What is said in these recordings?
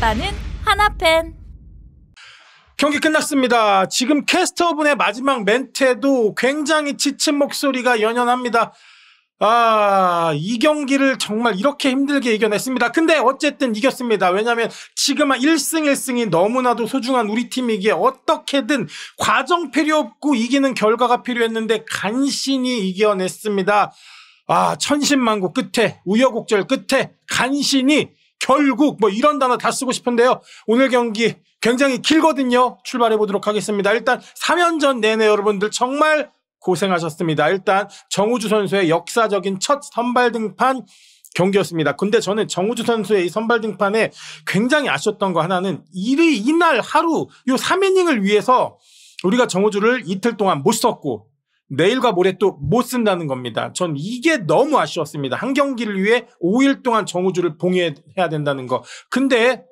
아빠는 하나팬. 경기 끝났습니다. 지금 캐스터분의 마지막 멘트에도 굉장히 지친 목소리가 연연합니다. 이 경기를 정말 이렇게 힘들게 이겨냈습니다. 근데 어쨌든 이겼습니다. 왜냐하면 지금 1승 1승이 너무나도 소중한 우리 팀이기에 어떻게든 과정 필요 없고 이기는 결과가 필요했는데 간신히 이겨냈습니다. 천신만고 끝에, 우여곡절 끝에 간신히 결국 이런 단어 다 쓰고 싶은데요. 오늘 경기 굉장히 길거든요. 출발해 보도록 하겠습니다. 일단 3연전 내내 여러분들 정말 고생하셨습니다. 일단 정우주 선수의 역사적인 첫 선발 등판 경기였습니다. 근데 저는 정우주 선수의 이 선발 등판에 굉장히 아쉬웠던 거 하나는 이날 하루 요 3이닝을 위해서 우리가 정우주를 이틀 동안 못 썼고 내일과 모레 또 못 쓴다는 겁니다. 전 이게 너무 아쉬웠습니다. 한 경기를 위해 5일 동안 정우주를 봉해야 된다는 거. 근데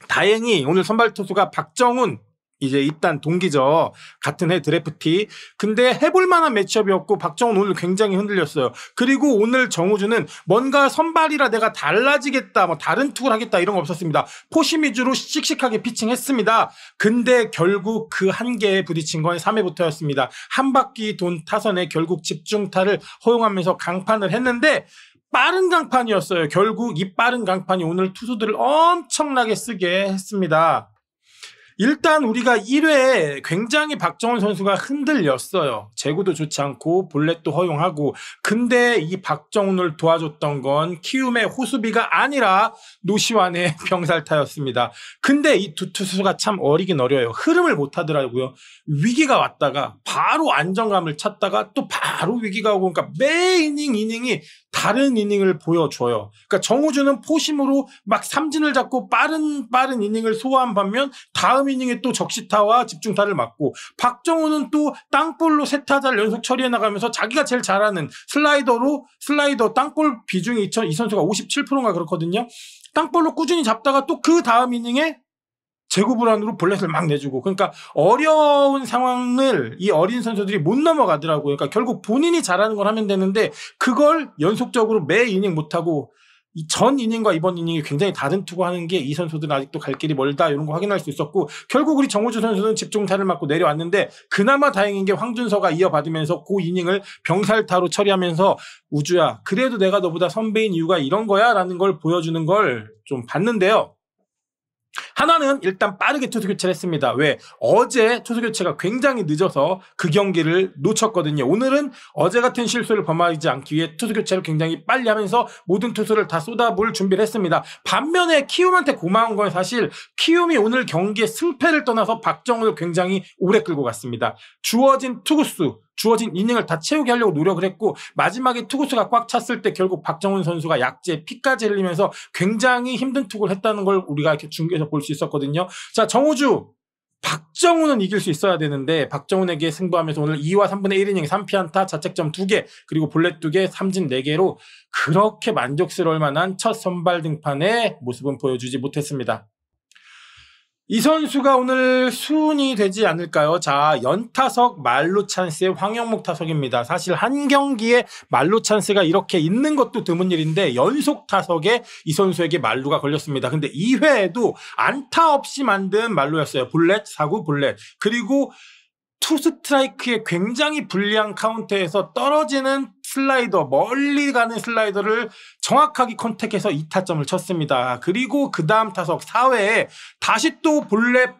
다행히 오늘 선발 투수가 박정훈, 이제 입단 동기죠. 같은 해 드래프티. 근데 해볼 만한 매치업이었고 박정훈 오늘 굉장히 흔들렸어요. 그리고 오늘 정우주는 뭔가 선발이라 내가 달라지겠다, 다른 투구를 하겠다 이런 거 없었습니다. 포심 위주로 씩씩하게 피칭했습니다. 근데 결국 그 한계에 부딪힌 건 3회부터였습니다. 한 바퀴 돈 타선에 결국 집중타를 허용하면서 강판을 했는데 빠른 강판이었어요. 결국 이 빠른 강판이 오늘 투수들을 엄청나게 쓰게 했습니다. 일단 우리가 1회에 굉장히 박정훈 선수가 흔들렸어요. 제구도 좋지 않고 볼넷도 허용하고. 근데 이 박정훈을 도와줬던 건 키움의 호수비가 아니라 노시환의 병살타였습니다. 근데 이 두 투수가 참 어리긴 어려요. 흐름을 못 하더라고요. 위기가 왔다가 바로 안정감을 찾다가 또 바로 위기가 오고, 그러니까 매 이닝이 다른 이닝을 보여줘요. 그러니까 정우주는 포심으로 막 삼진을 잡고 빠른 이닝을 소화한 반면 다음 이닝에 또 적시타와 집중타를 맞고, 박정우는 또 땅볼로 세 타자를 연속 처리해 나가면서 자기가 제일 잘하는 슬라이더 땅볼 비중이 이 선수가 57%인가 그렇거든요. 땅볼로 꾸준히 잡다가 또 그 다음 이닝에 제구불안으로 볼넷을 막 내주고, 그러니까 어려운 상황을 이 어린 선수들이 못 넘어가더라고요. 그러니까 결국 본인이 잘하는 걸 하면 되는데 그걸 연속적으로 매 이닝 못하고, 이 전 이닝과 이번 이닝이 굉장히 다른 투구하는 게 이 선수들은 아직도 갈 길이 멀다 이런 거 확인할 수 있었고, 결국 우리 정우주 선수는 집중타를 맞고 내려왔는데 그나마 다행인 게 황준서가 이어받으면서 그 이닝을 병살타로 처리하면서 우주야 그래도 내가 너보다 선배인 이유가 이런 거야 라는 걸 보여주는 걸 좀 봤는데요. 하나는 일단 빠르게 투수 교체를 했습니다. 왜? 어제 투수 교체가 굉장히 늦어서 그 경기를 놓쳤거든요. 오늘은 어제 같은 실수를 범하지 않기 위해 투수 교체를 굉장히 빨리 하면서 모든 투수를 다 쏟아부을 준비를 했습니다. 반면에 키움한테 고마운 건 사실 키움이 오늘 경기의 승패를 떠나서 박정훈을 굉장히 오래 끌고 갔습니다. 주어진 투구수, 주어진 이닝을 다 채우게 하려고 노력을 했고, 마지막에 투구수가 꽉 찼을 때 결국 박정훈 선수가 약지에 피까지 흘리면서 굉장히 힘든 투구를 했다는 걸 우리가 이렇게 중계에서 볼 수 있었거든요. 자, 정우주, 박정훈은 이길 수 있어야 되는데 박정훈에게 승부하면서 오늘 2와 3분의 1이닝 3피안타, 자책점 2개, 그리고 볼넷 2개, 삼진 4개로 그렇게 만족스러울 만한 첫 선발 등판의 모습은 보여주지 못했습니다. 이 선수가 오늘 수운이 되지 않을까요? 자, 연타석 말루 찬스의 황영목 타석입니다. 사실 한 경기에 말루 찬스가 이렇게 있는 것도 드문 일인데 연속 타석에 이 선수에게 말루가 걸렸습니다. 근데 2회에도 안타 없이 만든 말루였어요. 볼넷, 사구 볼넷. 그리고 투 스트라이크에 굉장히 불리한 카운트에서 떨어지는 슬라이더, 멀리 가는 슬라이더를 정확하게 컨택해서 2타점을 쳤습니다. 그리고 그 다음 타석 4회에 다시 또 볼넷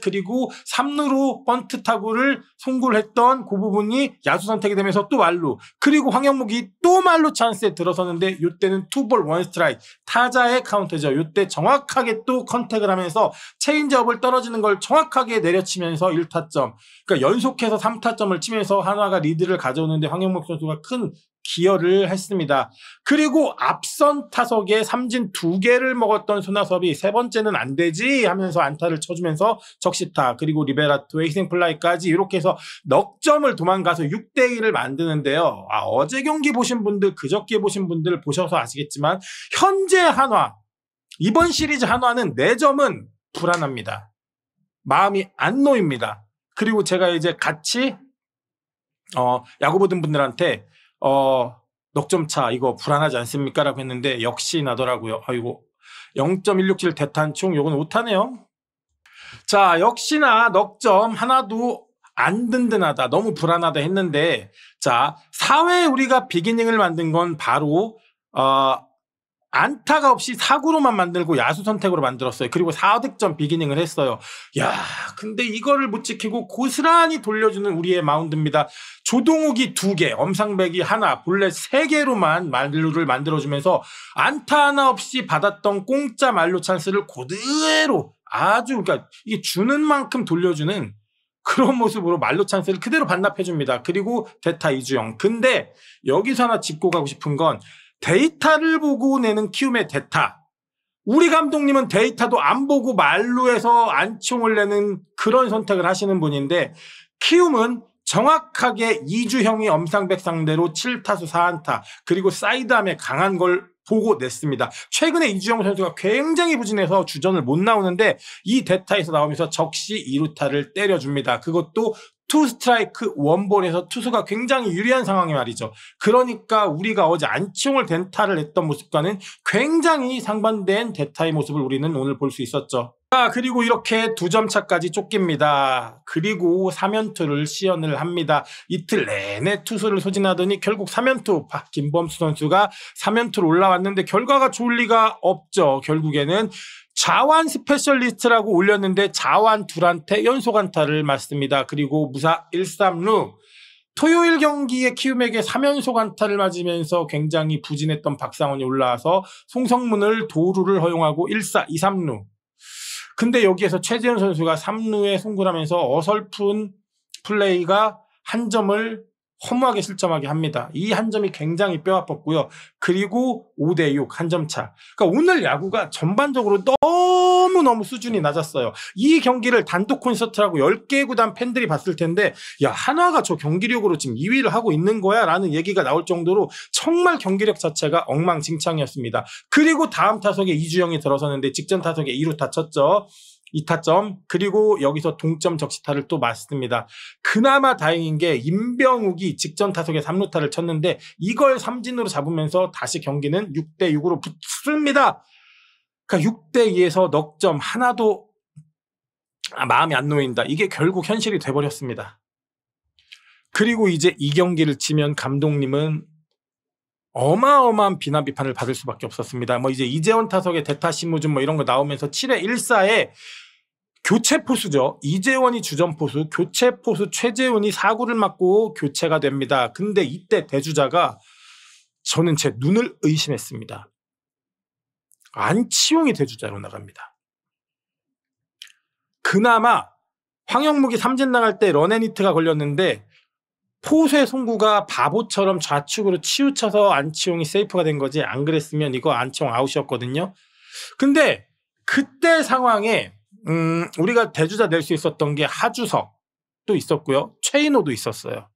그리고 3루로 번트 타구를 송구를 했던 그 부분이 야수 선택이 되면서 또 말루, 그리고 황영목이 또 말루 찬스에 들어섰는데 이때는 투볼 원 스트라이크 타자의 카운트죠. 이때 정확하게 또 컨택을 하면서 체인지업을 떨어지는 걸 정확하게 내려치면서 1타점, 그러니까 연속해서 3타점을 치면서 한화가 리드를 가져오는데 황영목 선수가 큰 기여를 했습니다. 그리고 앞선 타석에 삼진 2개를 먹었던 손아섭이 세 번째는 안 되지 하면서 안타를 쳐주면서 적시타, 그리고 리베라토의 희생플라이까지 이렇게 해서 넉 점을 도망가서 6대1을 만드는데요. 어제 경기 보신 분들, 그저께 보신 분들 보셔서 아시겠지만 현재 한화, 이번 시리즈 한화는 4점은 불안합니다. 마음이 안 놓입니다. 그리고 제가 이제 같이 야구 보던 분들한테 넉점 차 이거 불안하지 않습니까? 라고 했는데 역시 나더라고요. 아이고, 0.167 대탄총 요건 오타네요. 자, 역시나 넉점 하나도 안 든든하다, 너무 불안하다 했는데, 자, 4회 우리가 비기닝을 만든 건 바로 안타가 없이 사구로만 만들고 야수 선택으로 만들었어요. 그리고 4득점 비기닝을 했어요. 야, 근데 이거를 못 지키고 고스란히 돌려주는 우리의 마운드입니다. 조동욱이 2개, 엄상백이 하나, 볼넷 3개로만 만루를 만들어주면서 안타 하나 없이 받았던 공짜 만루 찬스를 그대로 아주, 그러니까 이게 주는 만큼 돌려주는 그런 모습으로 만루 찬스를 그대로 반납해줍니다. 그리고 대타 이주영. 근데 여기서 하나 짚고 가고 싶은 건 데이터를 보고 내는 키움의 대타. 우리 감독님은 데이터도 안 보고 만루에서 안치홍을 내는 그런 선택을 하시는 분인데, 키움은 정확하게 이주형이 엄상백 상대로 7타수 4안타 그리고 사이드암에 강한 걸 보고 냈습니다. 최근에 이주영 선수가 굉장히 부진해서 주전을 못 나오는데 이 대타에서 나오면서 적시 2루타를 때려줍니다. 그것도 2스트라이크 1볼에서 투수가 굉장히 유리한 상황이 말이죠. 그러니까 우리가 어제 안치홍을 대타를 했던 모습과는 굉장히 상반된 대타의 모습을 우리는 오늘 볼 수 있었죠. 자, 그리고 이렇게 2점 차까지 쫓깁니다. 그리고 3연투를 시연을 합니다. 이틀 내내 투수를 소진하더니 결국 3연투, 김범수 선수가 3연투로 올라왔는데 결과가 좋을 리가 없죠. 결국에는 자완 스페셜리스트라고 올렸는데 자완 둘한테 연속 안타를 맞습니다. 그리고 무사 1-3루. 토요일 경기에 키움에게 3연속 안타를 맞으면서 굉장히 부진했던 박상원이 올라와서 송성문을 도루를 허용하고 1-4, 2-3루. 근데 여기에서 최재현 선수가 3루에 송구하면서 어설픈 플레이가 한 점을 허무하게 실점하게 합니다. 이 한 점이 굉장히 뼈아팠고요. 그리고 5대6 한 점 차. 그러니까 오늘 야구가 전반적으로 너무너무 수준이 낮았어요. 이 경기를 단독 콘서트라고 10개 구단 팬들이 봤을 텐데, 야, 한화가 저 경기력으로 지금 2위를 하고 있는 거야? 라는 얘기가 나올 정도로 정말 경기력 자체가 엉망진창이었습니다. 그리고 다음 타석에 이주영이 들어서는데 직전 타석에 2루타 쳤죠. 2타점. 그리고 여기서 동점 적시타를 또 맞습니다. 그나마 다행인 게 임병욱이 직전 타석에 3루타를 쳤는데 이걸 삼진으로 잡으면서 다시 경기는 6대6으로 붙습니다. 그러니까 6대2에서 넉점 하나도 마음이 안 놓인다. 이게 결국 현실이 돼버렸습니다. 그리고 이제 이 경기를 치면 감독님은 어마어마한 비난 비판을 받을 수밖에 없었습니다. 뭐 이제 이재원 타석의 대타 심우준 뭐 이런 거 나오면서 7회 1사에 교체 포수죠. 이재원이 주전 포수, 교체 포수 최재훈이 사구를 맞고 교체가 됩니다. 근데 이때 대주자가 저는 제 눈을 의심했습니다. 안치홍이 대주자로 나갑니다. 그나마 황영묵이 삼진 나갈 때 런앤히트가 걸렸는데 포수의 송구가 바보처럼 좌측으로 치우쳐서 안치홍이 세이프가 된 거지, 안 그랬으면 이거 안치홍 아웃이었거든요. 근데 그때 상황에 우리가 대주자 낼 수 있었던 게 하주석도 있었고요. 최인호도 있었어요.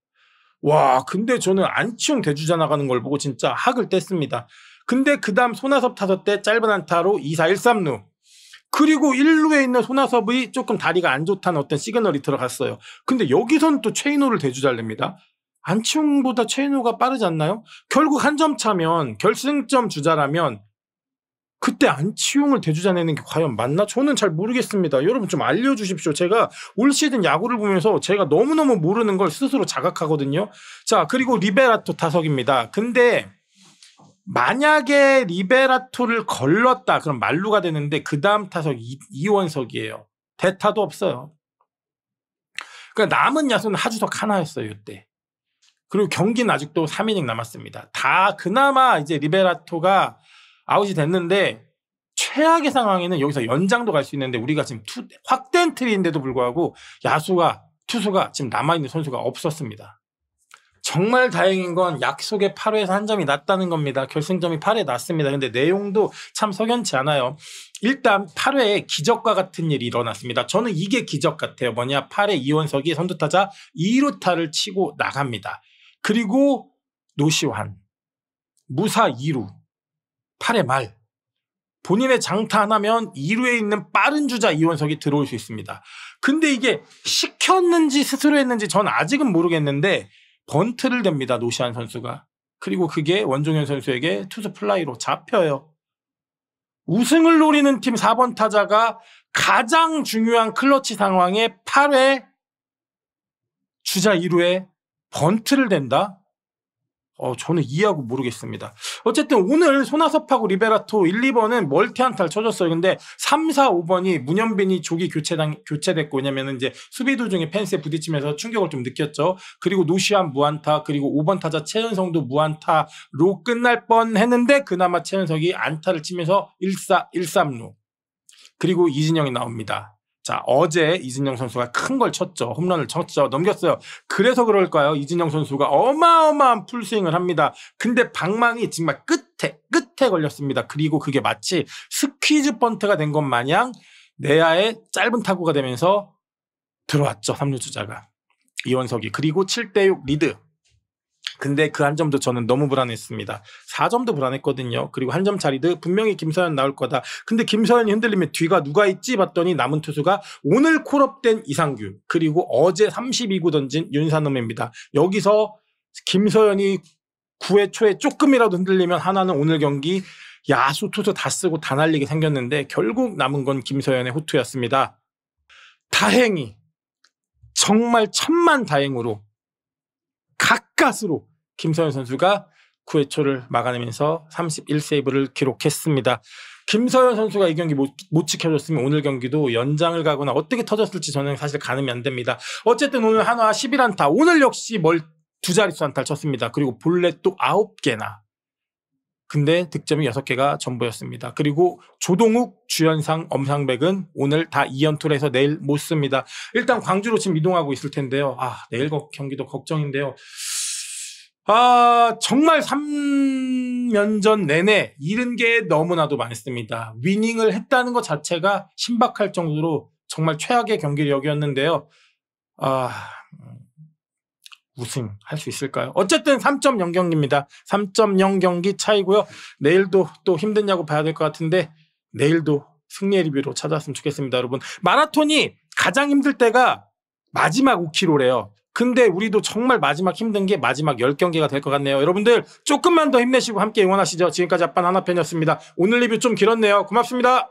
와, 근데 저는 안치홍 대주자 나가는 걸 보고 진짜 학을 뗐습니다. 근데 그 다음 손아섭 타석 때 짧은 안타로 2-4, 1-3루. 그리고 1루에 있는 손아섭이 조금 다리가 안 좋다는 어떤 시그널이 들어갔어요. 근데 여기선 또 최인호를 대주자를 냅니다. 안치홍보다 최인호가 빠르지 않나요? 결국 한 점 차면, 결승점 주자라면 그때 안치홍을 대주자 내는 게 과연 맞나? 저는 잘 모르겠습니다. 여러분 좀 알려주십시오. 제가 올 시즌 야구를 보면서 제가 너무너무 모르는 걸 스스로 자각하거든요. 자, 그리고 리베라토 타석입니다. 근데 만약에 리베라토를 걸렀다 그럼 만루가 되는데 그 다음 타석 이원석이에요. 대타도 없어요. 그러니까 남은 야수는 하주석 하나였어요 이때. 그리고 경기는 아직도 3이닝 남았습니다. 다 그나마 이제 리베라토가 아웃이 됐는데 최악의 상황에는 여기서 연장도 갈 수 있는데 우리가 지금 확된 트리인데도 불구하고 투수가 지금 남아있는 선수가 없었습니다. 정말 다행인 건 약속의 8회에서 한 점이 났다는 겁니다. 결승점이 8회 났습니다. 근데 내용도 참 석연치 않아요. 일단 8회에 기적과 같은 일이 일어났습니다. 저는 이게 기적 같아요. 뭐냐, 8회 이원석이 선두타자 2루타를 치고 나갑니다. 그리고 노시환 무사 2루 8회 말 본인의 장타 하나면 2루에 있는 빠른 주자 이원석이 들어올 수 있습니다. 근데 이게 시켰는지 스스로 했는지 전 아직은 모르겠는데 번트를 댑니다. 노시환 선수가. 그리고 그게 원종현 선수에게 투수 플라이로 잡혀요. 우승을 노리는 팀 4번 타자가 가장 중요한 클러치 상황에 8회 주자 2루에 번트를 댄다? 저는 이해하고 모르겠습니다. 어쨌든 오늘 손아섭하고 리베라토 1, 2번은 멀티 안타를 쳐줬어요. 근데 3, 4, 5번이 문현빈이 조기 교체됐고, 왜냐면 이제 수비 도중에 펜스에 부딪히면서 충격을 좀 느꼈죠. 그리고 노시안 무안타, 그리고 5번 타자 최은성도 무안타로 끝날 뻔 했는데 그나마 최은석이 안타를 치면서 1사 1삼루. 그리고 이진영이 나옵니다. 자, 어제 이진영 선수가 큰 걸 쳤죠. 홈런을 쳤죠. 넘겼어요. 그래서 그럴까요? 이진영 선수가 어마어마한 풀스윙을 합니다. 근데 방망이 정말 끝에 걸렸습니다. 그리고 그게 마치 스퀴즈 번트가 된 것 마냥 내야에 짧은 타구가 되면서 들어왔죠. 3루 주자가. 이원석이. 그리고 7대6 리드. 근데 그 한 점도 저는 너무 불안했습니다. 4점도 불안했거든요. 그리고 한 점 차 리드. 분명히 김서현 나올 거다. 근데 김서현이 흔들리면 뒤가 누가 있지 봤더니 남은 투수가 오늘 콜업된 이상규, 그리고 어제 32구 던진 윤산홈입니다. 여기서 김서현이 9회 초에 조금이라도 흔들리면 하나는 오늘 경기 야수 투수 다 쓰고 다 날리게 생겼는데 결국 남은 건 김서현의 호투였습니다. 다행히 정말 천만다행으로 가까스로 김서현 선수가 9회 초를 막아내면서 31세이브를 기록했습니다. 김서현 선수가 이 경기 못 지켜줬으면 오늘 경기도 연장을 가거나 어떻게 터졌을지 저는 사실 가늠이 안 됩니다. 어쨌든 오늘 한화 11안타, 오늘 역시 두 자릿수 안타를 쳤습니다. 그리고 볼넷도 9개나. 근데 득점이 6개가 전부였습니다. 그리고 조동욱, 주현상, 엄상백은 오늘 다 2연투를 해서 내일 못 씁니다. 일단 광주로 지금 이동하고 있을 텐데요. 내일 경기도 걱정인데요. 정말 3연전 내내 잃은 게 너무나도 많습니다. 위닝을 했다는 것 자체가 신박할 정도로 정말 최악의 경기력이었는데요. 우승할 수 있을까요? 어쨌든 3.0 경기입니다. 3.0 경기 차이고요. 내일도 또 힘드냐고 봐야 될 것 같은데 내일도 승리의 리뷰로 찾아왔으면 좋겠습니다. 여러분, 마라톤이 가장 힘들 때가 마지막 5km래요. 근데 우리도 정말 마지막 힘든 게 마지막 10경기가 될 것 같네요. 여러분들 조금만 더 힘내시고 함께 응원하시죠. 지금까지 아빠 하나편이었습니다. 오늘 리뷰 좀 길었네요. 고맙습니다.